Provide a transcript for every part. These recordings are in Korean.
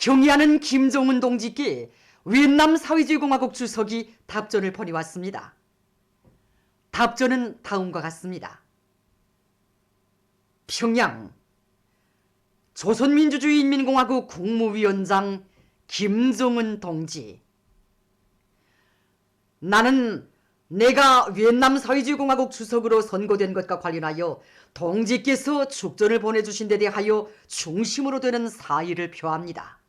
경의하는 김정은 동지께 위et남 사회주의공화국 주석이 답전을 보내왔습니다. 답전은 다음과 같습니다. 평양 조선민주주의인민공화국 국무위원장 김정은 동지, 나는 내가 위et남 사회주의공화국 주석으로 선고된 것과 관련하여 동지께서 축전을 보내주신 데 대하여 중심으로 되는 사의를 표합니다.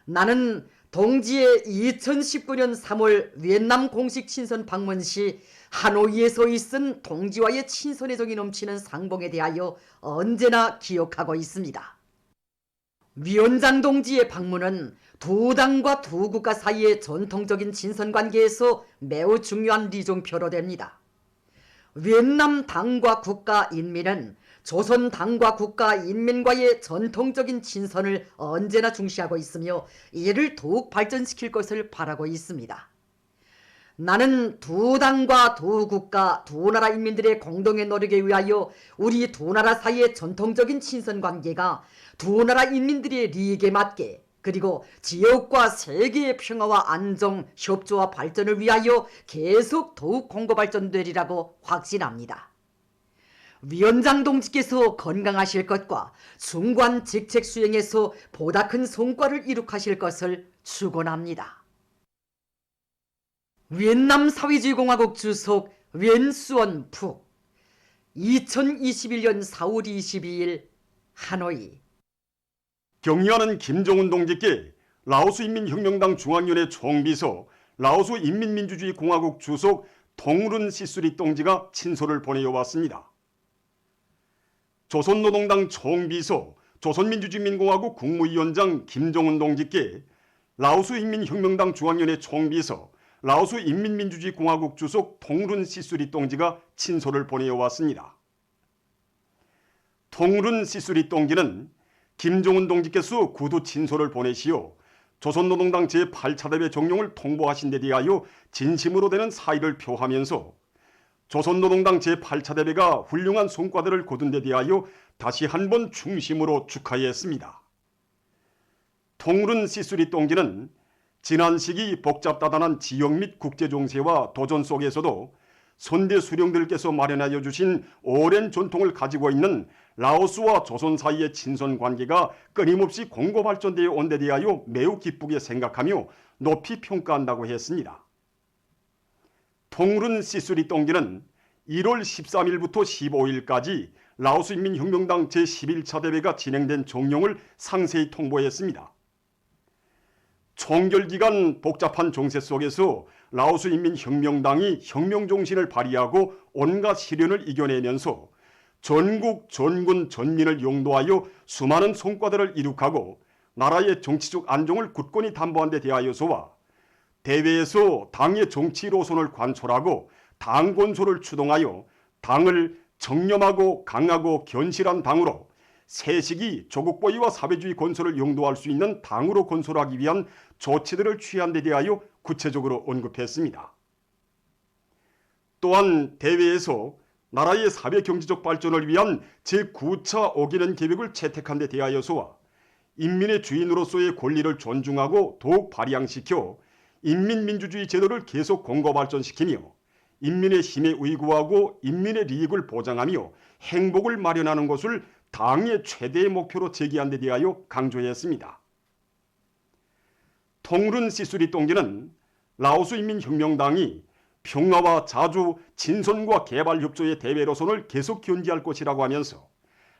나는 동지의 2019년 3월 위et남 공식 친선 방문 시 하노이에서 있은 동지와의 친선의 정이 넘치는 상봉에 대하여 언제나 기억하고 있습니다. 위원장 동지의 방문은 두 당과 두 국가 사이의 전통적인 친선관계에서 매우 중요한 리종표로 됩니다. 위et남 당과 국가 인민은 조선 당과 국가 인민과의 전통적인 친선을 언제나 중시하고 있으며 이를 더욱 발전시킬 것을 바라고 있습니다. 나는 두 당과 두 국가, 두 나라 인민들의 공동의 노력에 의하여 우리 두 나라 사이의 전통적인 친선관계가 두 나라 인민들의利益에 맞게, 그리고 지역과 세계의 평화와 안정, 협조와 발전을 위하여 계속 더욱 공고 발전되리라고 확신합니다. 위원장 동지께서 건강하실 것과 중관 직책 수행에서 보다 큰 성과를 이룩하실 것을 축원합니다. 위et남 사회주의공화국 주석 웬수원 푹, 2021년 4월 22일 하노이. 경의하는 김정은 동지께 라오스 인민혁명당 중앙위원회 총비서, 라오스 인민민주주의공화국 주석 동룬 시수리 동지가 친서를 보내왔습니다. 조선노동당 총비서, 조선민주주의민공화국 국무위원장 김정은 동지께 라오스 인민혁명당 중앙위원회 총비서, 라오스 인민민주주의공화국 주석 동룬 시수리 동지가 친서를 보내왔습니다. 동룬 시수리 동지는 김정은 동지께서 구두 친서를 보내시어 조선노동당 제8차 대회 종용을 통보하신 데 대하여 진심으로 되는 사의를 표하면서 조선노동당 제8차 대회가 훌륭한 성과들을 거둔 데 대하여 다시 한번 중심으로 축하했습니다. 동룬 시수리 동지는 지난 시기 복잡다단한 지역 및 국제 정세와 도전 속에서도 선대 수령들께서 마련하여 주신 오랜 전통을 가지고 있는 라오스와 조선 사이의 친선 관계가 끊임없이 공고 발전되어 온 데 대하여 매우 기쁘게 생각하며 높이 평가한다고 했습니다. 동룬 시수리 동지는 1월 13일부터 15일까지 라오스 인민혁명당 제11차 대회가 진행된 종용을 상세히 통보했습니다. 총결기간 복잡한 정세 속에서 라오스 인민혁명당이 혁명정신을 발휘하고 온갖 시련을 이겨내면서 전국, 전군, 전민을 용도하여 수많은 성과들을 이룩하고 나라의 정치적 안정을 굳건히 담보한 데 대하여서와 대회에서 당의 정치 노선을 관철하고 당 건설을 추동하여 당을 정념하고 강하고 견실한 당으로 새시기 조국보위와 사회주의 건설을 용도할 수 있는 당으로 건설하기 위한 조치들을 취한 데 대하여 구체적으로 언급했습니다. 또한 대회에서 나라의 사회경제적 발전을 위한 제9차 어기는 계획을 채택한 데 대하여서와 인민의 주인으로서의 권리를 존중하고 더욱 발양시켜 인민민주주의 제도를 계속 공고 발전시키며 인민의 힘에 의구하고 인민의利益을 보장하며 행복을 마련하는 것을 당의 최대의 목표로 제기한 데 대하여 강조했습니다. 동룬 시수리 동지는 라오스 인민혁명당이 평화와 자주, 친선과 개발 협조의 대외로선을 계속 견지할 것이라고 하면서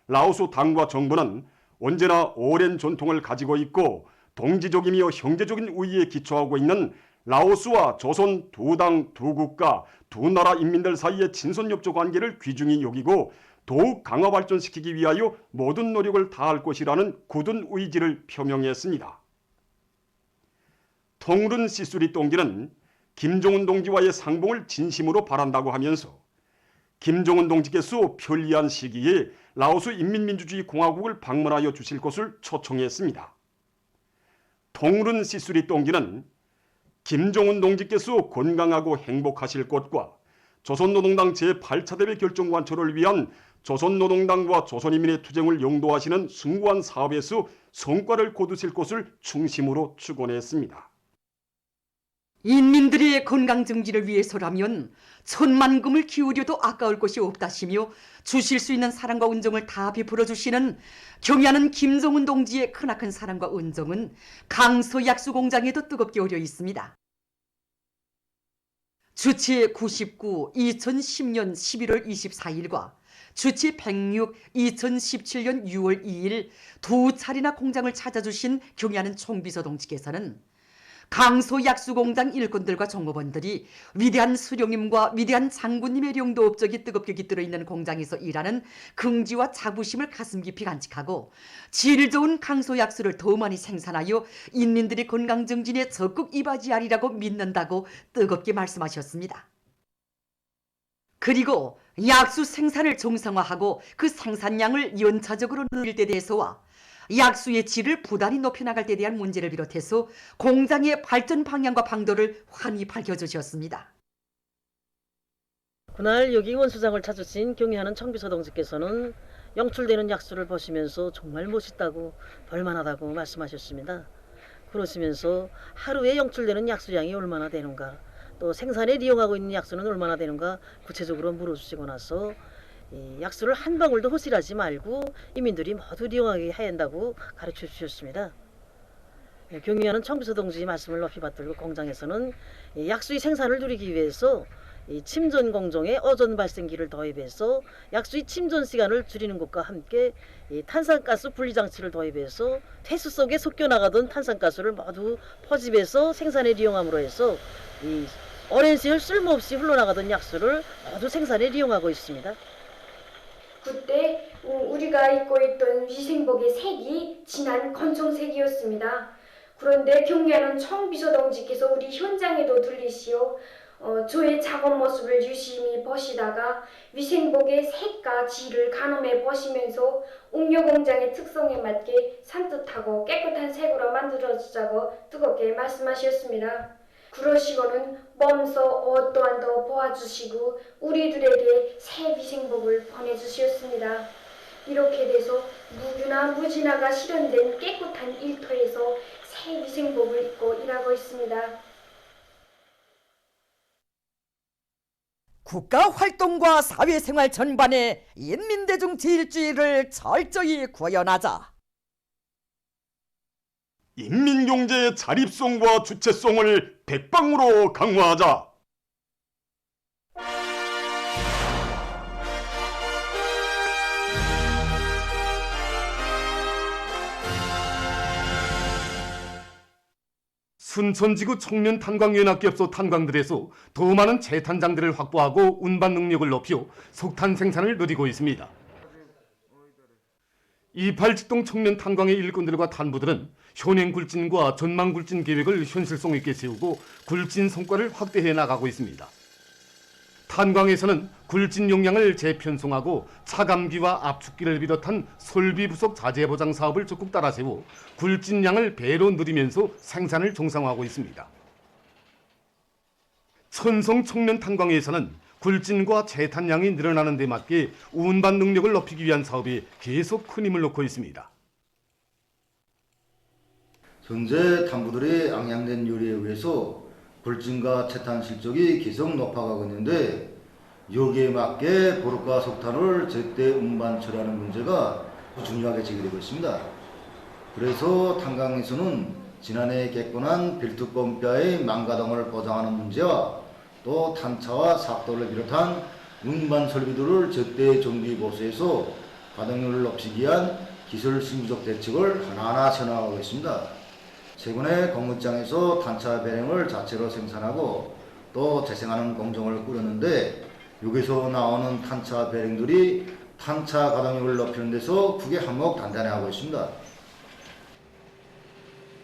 라오스 당과 정부는 언제나 오랜 전통을 가지고 있고 동지적이며 형제적인 우위에 기초하고 있는 라오스와 조선 두 당, 두 국가, 두 나라 인민들 사이의 친선협조 관계를 귀중히 여기고 더욱 강화 발전시키기 위하여 모든 노력을 다할 것이라는 굳은 의지를 표명했습니다. 동룬 시수리 동지는 김정은 동지와의 상봉을 진심으로 바란다고 하면서 김정은 동지께서 편리한 시기에 라오스 인민민주주의공화국을 방문하여 주실 것을 초청했습니다. 동룬 시수리 동지는 김정은 동지께서 건강하고 행복하실 것과 조선노동당 제8차 대회 결정 관철을 위한 조선노동당과 조선인민의 투쟁을 용도하시는 숭고한 사업에서 성과를 거두실 것을 중심으로 추구했습니다. 인민들의 건강 증진을 위해서라면 천만금을 기울여도 아까울 것이 없다시며 주실 수 있는 사랑과 은정을 다 베풀어 주시는 경의하는 김정은 동지의 크나큰 사랑과 은정은 강서 약수공장에도 뜨겁게 어려 있습니다. 주치 99 2010년 11월 24일과 주치 106 2017년 6월 2일 두 차례나 공장을 찾아주신 경의하는 총비서 동지께서는 강서 약수공장 일꾼들과 종업원들이 위대한 수령님과 위대한 장군님의 령도 업적이 뜨겁게 깃들어 있는 공장에서 일하는 긍지와 자부심을 가슴 깊이 간직하고 질 좋은 강서 약수를 더 많이 생산하여 인민들의 건강 증진에 적극 이바지하리라고 믿는다고 뜨겁게 말씀하셨습니다. 그리고 약수 생산을 정상화하고 그 생산량을 연차적으로 늘릴 때 대해서와 약수의 질을 부단히 높여나갈 때 대한 문제를 비롯해서 공장의 발전 방향과 방도를 환히 밝혀주셨습니다. 그날 여기 원수장을 찾으신 경의하는 청비서 동지께서는 영출되는 약수를 보시면서 정말 멋있다고 볼만하다고 말씀하셨습니다. 그러시면서 하루에 영출되는 약수량이 얼마나 되는가, 또 생산에 이용하고 있는 약수는 얼마나 되는가 구체적으로 물어주시고 나서 이 약수를 한 방울도 허실하지 말고 인민들이 모두 이용하게 해야 한다고 가르쳐 주셨습니다. 경의하는 청비서 동지 말씀을 높이 받들고 공장에서는 약수의 생산을 누리기 위해서 이 침전 공정에 어전 발생기를 도입해서 약수의 침전 시간을 줄이는 것과 함께 이 탄산가스 분리 장치를 도입해서 퇴수 속에 섞여 나가던 탄산가스를 모두 포집해서 생산에 이용함으로 해서 이 오랜 시일 쓸모없이 흘러나가던 약수를 모두 생산에 이용하고 있습니다. 그때 우리가 입고 있던 위생복의 색이 진한 검정색이었습니다. 그런데 경례하는 청비서 동지께서 우리 현장에도 들리시어 저의 작업 모습을 유심히 보시다가 위생복의 색과 질을 가늠해 보시면서 옥녀공장의 특성에 맞게 산뜻하고 깨끗한 색으로 만들어주자고 뜨겁게 말씀하셨습니다. 그러시고는 몸소 옷 또한 더 보아주시고 우리들에게 새 위생복을 보내주셨습니다. 이렇게 돼서 무규나 무진화가 실현된 깨끗한 일터에서 새 위생복을 입고 일하고 있습니다. 국가 활동과 사회생활 전반에 인민대중 제1주의를 철저히 구현하자. 인민경제의 자립성과 주체성을 백방으로 강화하자. 순천지구 청년탄광연합기업소 탄광들에서 더 많은 재탄장들을 확보하고 운반 능력을 높여 석탄 생산을 늘리고 있습니다. 이팔직동 청년탄광의 일꾼들과 탄부들은 현행 굴진과 전망 굴진 계획을 현실성 있게 세우고 굴진 성과를 확대해 나가고 있습니다. 탄광에서는 굴진 용량을 재편성하고 차감기와 압축기를 비롯한 설비 부속 자재 보장 사업을 적극 따라 세워 굴진량을 배로 늘리면서 생산을 정상화하고 있습니다. 천성 청년 탄광에서는 굴진과 재탄량이 늘어나는 데 맞게 운반 능력을 높이기 위한 사업에 계속 큰 힘을 놓고 있습니다. 현재 탄부들의 양양된 요리에 의해서 굴진과 채탄 실적이 계속 높아가고 있는데 여기에 맞게 보르카 석탄을 제때 운반 처리하는 문제가 중요하게 제기되고 있습니다. 그래서 탄광에서는 지난해 개건한 빌트펌뼈의 망가동을 보장하는 문제와 또 탄차와 삽도를 비롯한 운반 설비들을 제때 정비 보수해서 가동률을 높이기 위한 기술 신구적 대책을 하나하나 세워나가고 있습니다. 최근에 공무장에서 탄차 배령을 자체로 생산하고 또 재생하는 공정을 꾸렸는데 여기서 나오는 탄차 배령들이 탄차 가동력을 높이는 데서 크게 한몫 단단해하고 있습니다.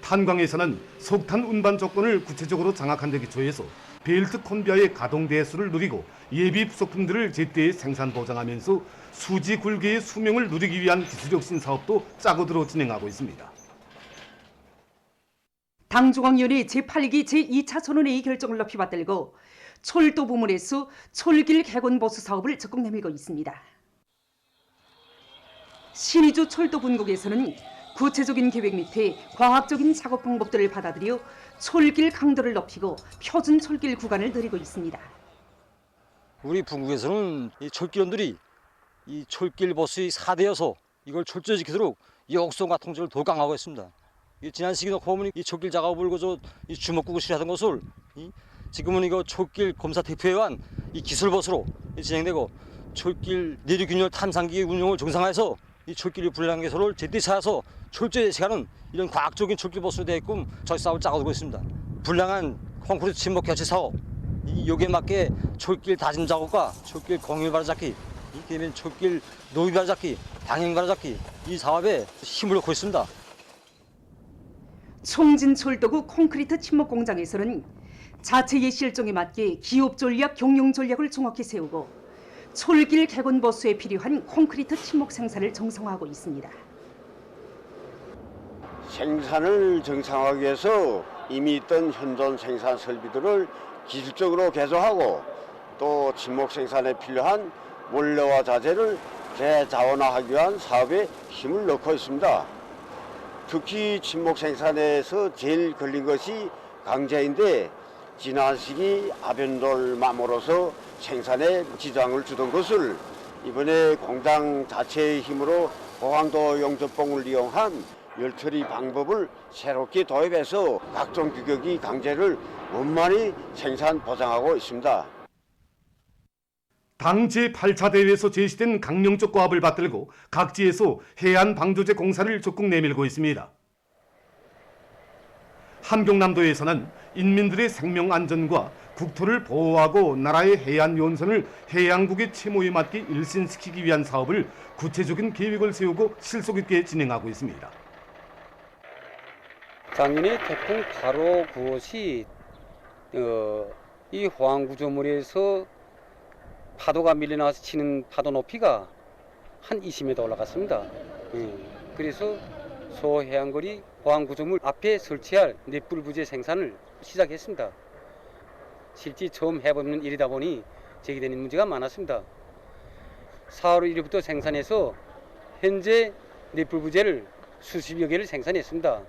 탄광에서는 석탄 운반 조건을 구체적으로 장악한 데 기초해서 벨트 컨베어의 가동 대수를 누리고 예비 부속품들을 제때 생산 보장하면서 수지 굴계의 수명을 누리기 위한 기술 혁신 사업도 짜고들어 진행하고 있습니다. 당중앙위원회 제8기 제2차 전원회의 결정을 높이 받들고 철도 부문에서 철길 개건 보수 사업을 적극 내밀고 있습니다. 신의주 철도 분국에서는 구체적인 계획 밑에 과학적인 작업 방법들을 받아들여 철길 강도를 높이고 표준 철길 구간을 늘리고 있습니다. 우리 분국에서는 이 철길원들이 이 철길 버스의 4대여서 이걸 철저히 지키도록 이 옥성과 통제를 더 강화하고 있습니다. 지난 시기 놓고 보면 이 철길 작업을 그저 이 주먹구구 실하던 것을 지금은 이거 철길 검사 대표에 의한 이 기술 버스로 진행되고 철길 내륙 균열 탐상기 운용을 정상화해서 이 철길 불량 개소를 제때 찾아서 철저히 제시하는 이런 과학적인 철길 버스로 되게끔 저희 사업을 짜가지고 있습니다. 불량한 콘크리트 침목 교체 사업, 여기에 맞게 철길 다짐 작업과 철길 공유 바로잡기, 이게는 철길 노이 바로잡기, 방향 바로잡기 이 사업에 힘을 넣고 있습니다. 총진철도구 콘크리트 침목 공장에서는 자체의 실정에 맞게 기업 전략, 경영 전략을 정확히 세우고 철길 개건 버스에 필요한 콘크리트 침목 생산을 정상화하고 있습니다. 생산을 정상화하기 위해서 이미 있던 현존 생산 설비들을 기술적으로 개조하고 또 침목 생산에 필요한 원료와 자재를 재자원화하기 위한 사업에 힘을 넣고 있습니다. 특히 침목 생산에서 제일 걸린 것이 강제인데 지난 시기 아변돌 마모로서 생산에 지장을 주던 것을 이번에 공장 자체의 힘으로 고강도 용접봉을 이용한 열처리 방법을 새롭게 도입해서 각종 규격이 강제를 원만히 생산 보장하고 있습니다. 당 제8차 대회에서 제시된 강령적 고압을 받들고 각지에서 해안 방조제 공사를 적극 내밀고 있습니다. 함경남도에서는 인민들의 생명 안전과 국토를 보호하고 나라의 해안 연선을 해양국의 채무에 맞게 일신시키기 위한 사업을 구체적인 계획을 세우고 실속 있게 진행하고 있습니다. 작년에 태풍 8호 9호 이 호황구조물에서 파도가 밀려나와서 치는 파도 높이가 한 20m 올라갔습니다. 그래서 소해안거리 호황구조물 앞에 설치할 넷불부재 생산을 시작했습니다. 실제 처음 해보는 일이다 보니 제기되는 문제가 많았습니다. 4월 1일부터 생산해서 현재 넷불부재를 수십여 개를 생산했습니다.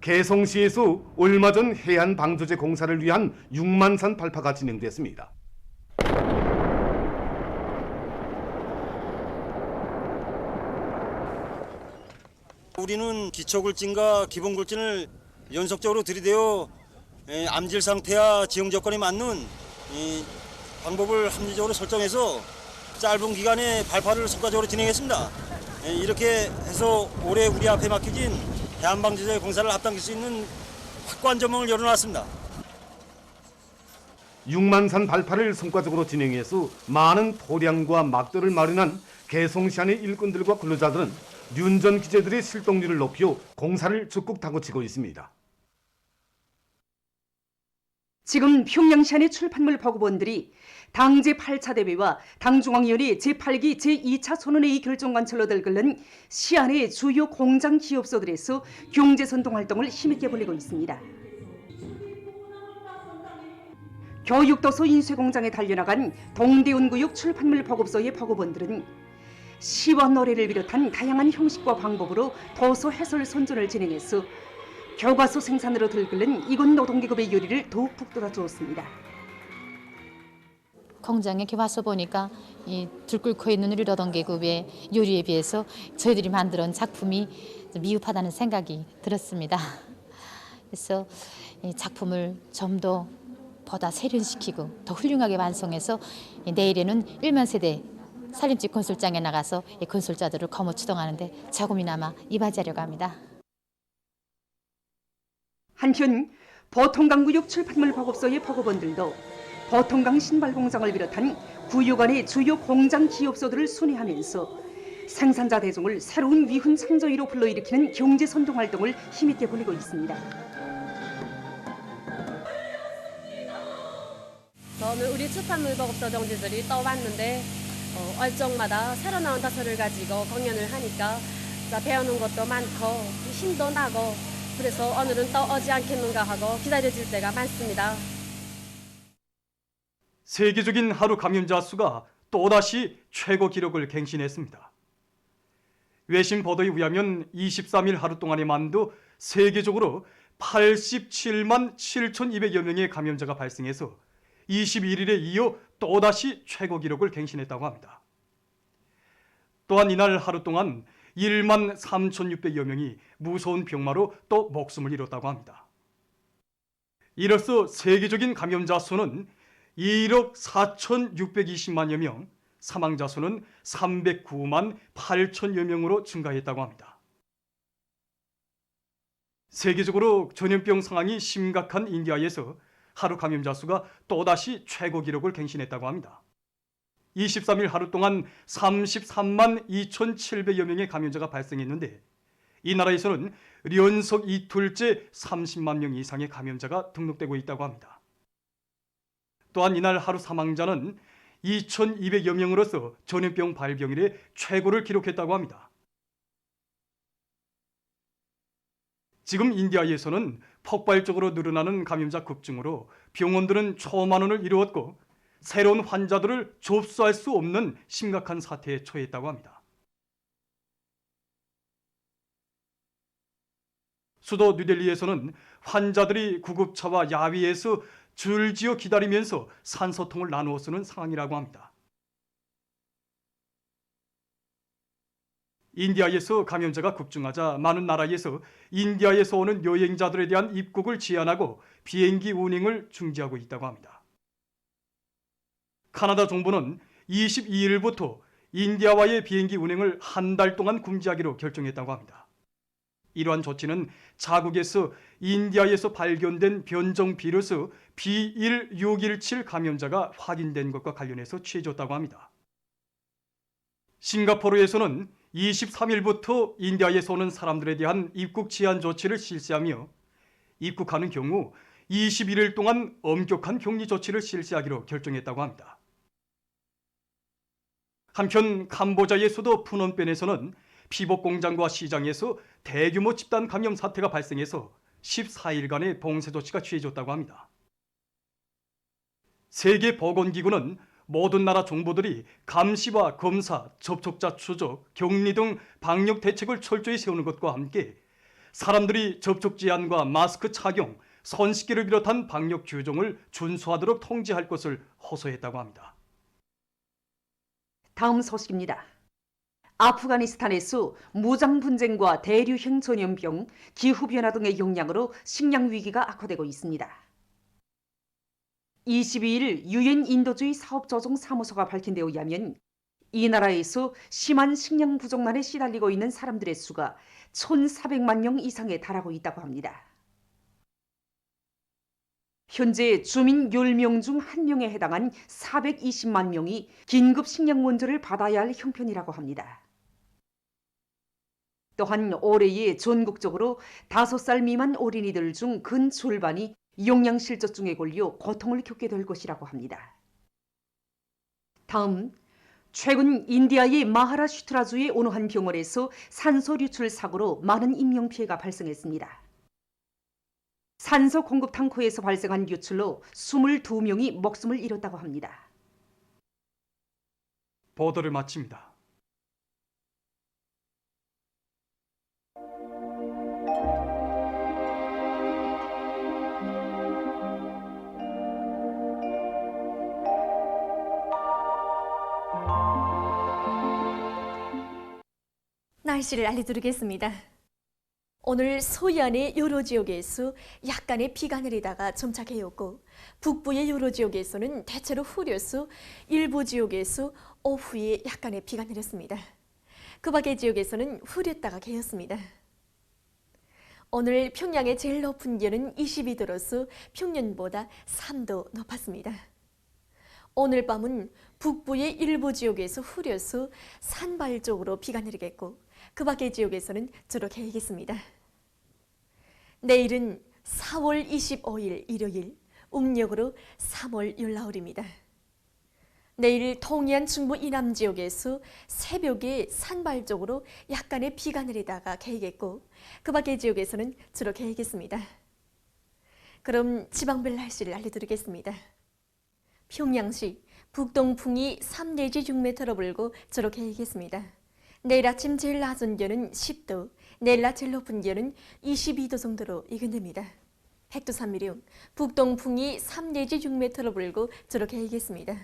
개성시에서 얼마 전 해안 방조제 공사를 위한 6만산 발파가 진행됐습니다. 우리는 기초굴진과 기본굴진을 연속적으로 들이대어 암질 상태와 지형 조건에 맞는 방법을 합리적으로 설정해서 짧은 기간에 발파를 성과적으로 진행했습니다. 이렇게 해서 올해 우리 앞에 막혀진 해안방조제 공사를 앞당길 수 있는 확고한 전망을 열어놨습니다. 6만산 발파를 성과적으로 진행해서 많은 토량과 막들을 마련한 개성시 안의 일꾼들과 근로자들은 윤전 기재들의 실동률을 높여 공사를 적극 다그치고 있습니다. 지금 평양시 안의 출판물 보급원들이 당 제8차 대회와 당중앙위원회 제8기 제2차 선언회의 결정관철로 들끓는 시안의 주요 공장 기업소들에서 경제선동 활동을 힘있게 벌이고 있습니다. 교육도서 인쇄공장에 달려나간 동대운구역 출판물 보급소의 보급원들은 시와 노래를 비롯한 다양한 형식과 방법으로 도서 해설 선전을 진행해서 교과서 생산으로 들끓는 이곳 노동계급의 요리를 더욱 북돋아 주었습니다. 공장에 이렇게 와서 보니까 이 들끓고 있는 우리 노동계급의 요리에 비해서 저희들이 만들어온 작품이 미흡하다는 생각이 들었습니다. 그래서 이 작품을 좀 더 보다 세련시키고 더 훌륭하게 완성해서 내일에는 1만 세대 살림집 건설장에 나가서 이 건설자들을 거머 추동하는데 조금이나마 이바지하려고 합니다. 한편 보통강구역 출판물 보급소의 보급원들도 보통강 신발공장을 비롯한 구역 안의 주요 공장 기업소들을 순회하면서 생산자 대중을 새로운 위훈 창조위로 불러일으키는 경제선동 활동을 힘있게 벌이고 있습니다. 저는 우리 출판물 보급소 동지들이 떠왔는데 얼정마다 새로 나온 도서를 가지고 공연을 하니까 배우는 것도 많고 힘도 나고 그래서 오늘은 또 오지 않겠는가 하고 기다려질 때가 많습니다. 세계적인 하루 감염자 수가 또다시 최고 기록을 갱신했습니다. 외신 보도에 의하면 23일 하루 동안의 만도 세계적으로 87만 7,200여 명의 감염자가 발생해서 21일에 이어 또다시 최고 기록을 갱신했다고 합니다. 또한 이날 하루 동안 1만 3,600여 명이 무서운 병마로 또 목숨을 잃었다고 합니다. 이로써 세계적인 감염자 수는 1억 4,620만여 명, 사망자 수는 309만 8천여 명으로 증가했다고 합니다. 세계적으로 전염병 상황이 심각한 인디아에서 하루 감염자 수가 또다시 최고 기록을 갱신했다고 합니다. 23일 하루 동안 33만 2,700여 명의 감염자가 발생했는데 이 나라에서는 연속 이틀째 30만 명 이상의 감염자가 등록되고 있다고 합니다. 또한 이날 하루 사망자는 2,200여 명으로서 전염병 발병 이래 최고를 기록했다고 합니다. 지금 인디아에서는 폭발적으로 늘어나는 감염자 급증으로 병원들은 초만원을 이루었고 새로운 환자들을 접수할 수 없는 심각한 사태에 처했다고 합니다. 수도 뉴델리에서는 환자들이 구급차와 야외에서 줄지어 기다리면서 산소통을 나누어 쓰는 상황이라고 합니다. 인디아에서 감염자가 급증하자 많은 나라에서 인디아에서 오는 여행자들에 대한 입국을 제한하고 비행기 운행을 중지하고 있다고 합니다. 카나다 정부는 22일부터 인디아와의 비행기 운행을 한 달 동안 금지하기로 결정했다고 합니다. 이러한 조치는 자국에서 인디아에서 발견된 변종 비루스 B1617 감염자가 확인된 것과 관련해서 취해졌다고 합니다. 싱가포르에서는 23일부터 인디아에서 오는 사람들에 대한 입국 제한 조치를 실시하며 입국하는 경우 21일 동안 엄격한 격리 조치를 실시하기로 결정했다고 합니다. 한편 캄보자의 수도 푸놈펜에서는 피복 공장과 시장에서 대규모 집단 감염 사태가 발생해서 14일간의 봉쇄 조치가 취해졌다고 합니다. 세계보건기구는 모든 나라 정부들이 감시와 검사, 접촉자 추적, 격리 등 방역 대책을 철저히 세우는 것과 함께 사람들이 접촉 제한과 마스크 착용, 손 씻기를 비롯한 방역 규정을 준수하도록 통지할 것을 호소했다고 합니다. 다음 소식입니다. 아프가니스탄에서 무장 분쟁과 대류형 전염병, 기후변화 등의 영향으로 식량 위기가 악화되고 있습니다. 22일 유엔 인도주의 사업조정 사무소가 밝힌 데 의하면 이 나라에서 심한 식량 부족난에 시달리고 있는 사람들의 수가 1,400만 명 이상에 달하고 있다고 합니다. 현재 주민 10명 중 1명에 해당한 420만 명이 긴급 식량 원조를 받아야 할 형편이라고 합니다. 또한 올해에 전국적으로 5살 미만 어린이들 중 근 절반이 영양실조증에 걸려 고통을 겪게 될 것이라고 합니다. 다음, 최근 인디아의 마하라슈트라주의 어느 한 병원에서 산소 유출 사고로 많은 인명피해가 발생했습니다. 산소 공급 탱커에서 발생한 유출로 22명이 목숨을 잃었다고 합니다. 보도를 마칩니다. 날씨를 알려드리겠습니다. 오늘 서해안의 여러 지역에서 약간의 비가 내리다가 점차 개었고 북부의 여러 지역에서는 대체로 흐려서 일부 지역에서 오후에 약간의 비가 내렸습니다. 그 밖의 지역에서는 흐렸다가 개었습니다. 오늘 평양의 제일 높은 기온은 22도로서 평년보다 3도 높았습니다. 오늘 밤은 북부의 일부 지역에서 흐려서 산발 쪽으로 비가 내리겠고 그 밖의 지역에서는 주로 개겠습니다. 내일은 4월 25일 일요일, 음력으로 3월 열나흘입니다. 내일 동해안 중부 이남 지역에서 새벽에 산발 쪽으로 약간의 비가 내리다가 개겠고 그 밖의 지역에서는 주로 개겠습니다. 그럼 지방별 날씨를 알려드리겠습니다. 평양시 북동풍이 3 내지 6m로 불고 주로 개겠습니다. 내일 아침 제일 낮은 기온은 10도, 내일 낮 제일 높은 기온은 22도 정도로 예견됩니다. 백두산미령, 북동풍이 3 내지 6m로 불고 저렇게 일겠습니다.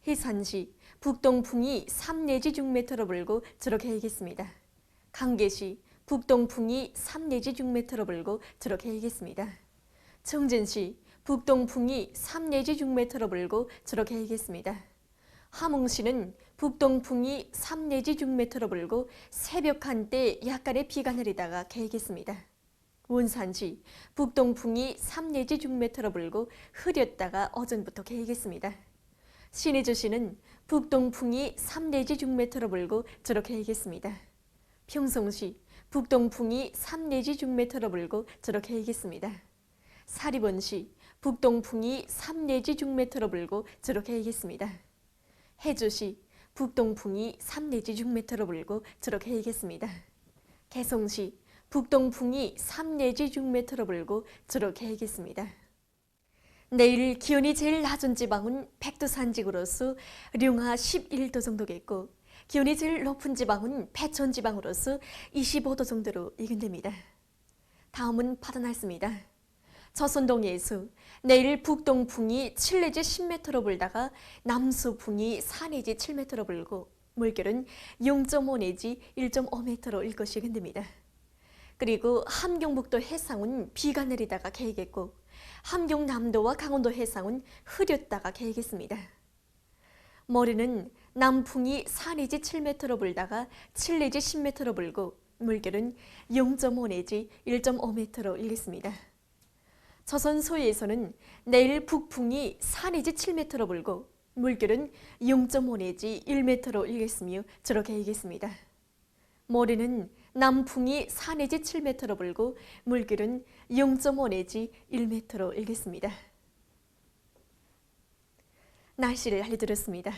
해산시, 북동풍이 3 내지 6m로 불고 저렇게 일겠습니다. 강계시, 북동풍이 3 내지 6m로 불고 저렇게 일겠습니다. 청진시, 북동풍이 3 내지 6m로 불고 저렇게 일겠습니다. 함흥시는 북동풍이 3 내지 6m로 불고 새벽 한때 약간의 비가 내리다가 개겠습니다. 원산시, 북동풍이 3 내지 6m로 불고 흐렸다가 어전부터 개겠습니다. 신의주시는 북동풍이 3 내지 6m로 불고 저렇게 일겠습니다. 평성시, 북동풍이 3 내지 6m로 불고 저렇게 일겠습니다. 사리본시, 북동풍이 3 내지 6m로 불고 저렇게 일겠습니다. 해주시, 북동풍이 3 내지 6m로 불고 저렇게 일겠습니다. 개성시, 북동풍이 3 내지 6m로 불고 저렇게 일겠습니다. 내일 기온이 제일 낮은 지방은 백두산지구로서 룡하 11도 정도겠고 기온이 제일 높은 지방은 패천지방으로서 25도 정도로 예견됩니다. 다음은 바다 날씨입니다. 저선동해에서 내일 북동풍이 7 내지 10m로 불다가 남수풍이 4 내지 7m로 불고 물결은 0.5 내지 1.5m로 일 것이 예견됩니다. 그리고 함경북도 해상은 비가 내리다가 개겠고 함경남도와 강원도 해상은 흐렸다가 개겠습니다. 모레는 남풍이 4 내지 7m로 불다가 7 내지 10m로 불고 물결은 0.5 내지 1.5m로 일겠습니다. 조선 소해에서는 내일 북풍이 4 내지 7m로 불고 물결은 0.5 내지 1m로 일겠으며 저렇게 일겠습니다. 모레는 남풍이 4 내지 7m로 불고 물결은 0.5 내지 1m로 일겠습니다. 날씨를 알려드렸습니다.